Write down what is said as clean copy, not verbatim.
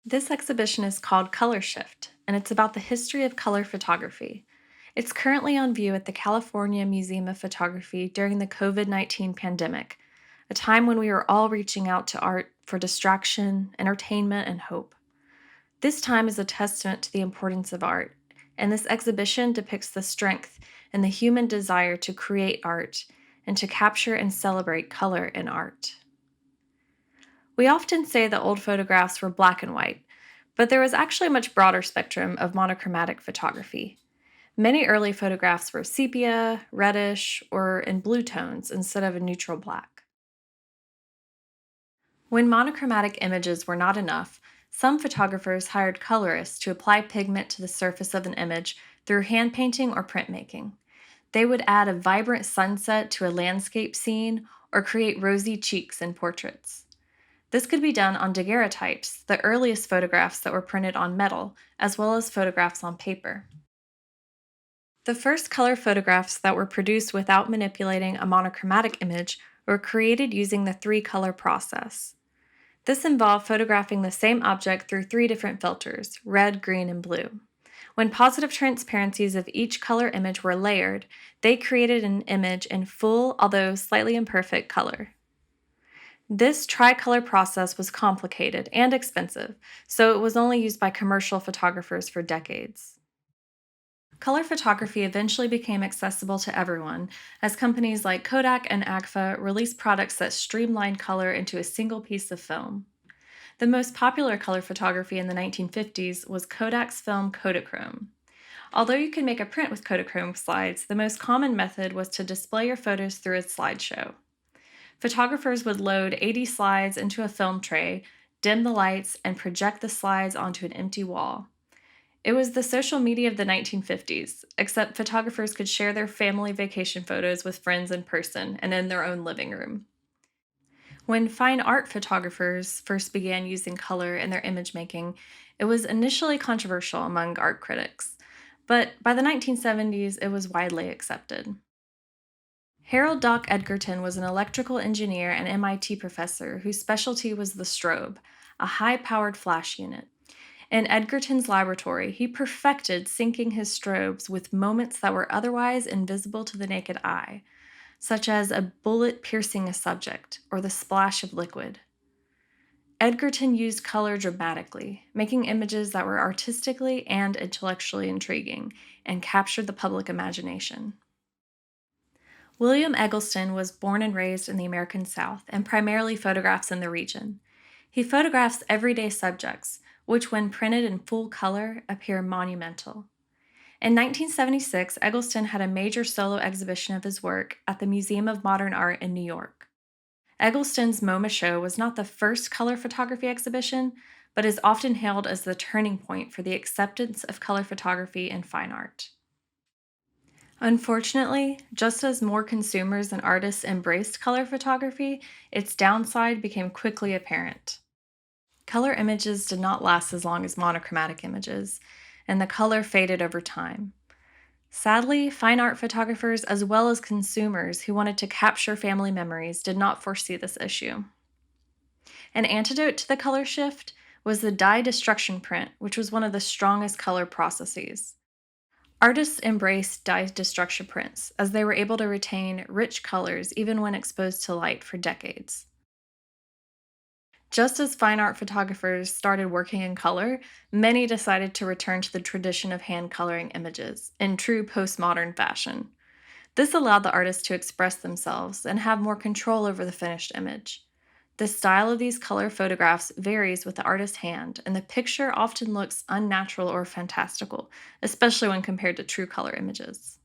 This exhibition is called Color Shift, and it's about the history of color photography. It's currently on view at the California Museum of Photography during the COVID-19 pandemic, a time when we were all reaching out to art for distraction, entertainment, and hope. This time is a testament to the importance of art, and this exhibition depicts the strength and the human desire to create art and to capture and celebrate color in art. We often say that old photographs were black and white, but there was actually a much broader spectrum of monochromatic photography. Many early photographs were sepia, reddish, or in blue tones instead of a neutral black. When monochromatic images were not enough, some photographers hired colorists to apply pigment to the surface of an image through hand painting or printmaking. They would add a vibrant sunset to a landscape scene or create rosy cheeks in portraits. This could be done on daguerreotypes, the earliest photographs that were printed on metal, as well as photographs on paper. The first color photographs that were produced without manipulating a monochromatic image were created using the three-color process. This involved photographing the same object through three different filters: red, green, and blue. When positive transparencies of each color image were layered, they created an image in full, although slightly imperfect, color. This tricolor process was complicated and expensive, so it was only used by commercial photographers for decades. Color photography eventually became accessible to everyone as companies like Kodak and Agfa released products that streamlined color into a single piece of film. The most popular color photography in the 1950s was Kodak's film Kodachrome. Although you could make a print with Kodachrome slides, the most common method was to display your photos through a slideshow. Photographers would load 80 slides into a film tray, dim the lights, and project the slides onto an empty wall. It was the social media of the 1950s, except photographers could share their family vacation photos with friends in person and in their own living room. When fine art photographers first began using color in their image making, it was initially controversial among art critics, but by the 1970s it was widely accepted. Harold Doc Edgerton was an electrical engineer and MIT professor whose specialty was the strobe, a high-powered flash unit. In Edgerton's laboratory, he perfected syncing his strobes with moments that were otherwise invisible to the naked eye, such as a bullet piercing a subject or the splash of liquid. Edgerton used color dramatically, making images that were artistically and intellectually intriguing and captured the public imagination. William Eggleston was born and raised in the American South and primarily photographs in the region. He photographs everyday subjects, which, when printed in full color, appear monumental. In 1976, Eggleston had a major solo exhibition of his work at the Museum of Modern Art in New York. Eggleston's MoMA show was not the first color photography exhibition, but is often hailed as the turning point for the acceptance of color photography in fine art. Unfortunately, just as more consumers and artists embraced color photography, its downside became quickly apparent. Color images did not last as long as monochromatic images, and the color faded over time. Sadly, fine art photographers as well as consumers who wanted to capture family memories did not foresee this issue. An antidote to the color shift was the dye destruction print, which was one of the strongest color processes. Artists embraced dye destruction prints as they were able to retain rich colors even when exposed to light for decades. Just as fine art photographers started working in color, many decided to return to the tradition of hand coloring images in true postmodern fashion. This allowed the artists to express themselves and have more control over the finished image. The style of these color photographs varies with the artist's hand, and the picture often looks unnatural or fantastical, especially when compared to true color images.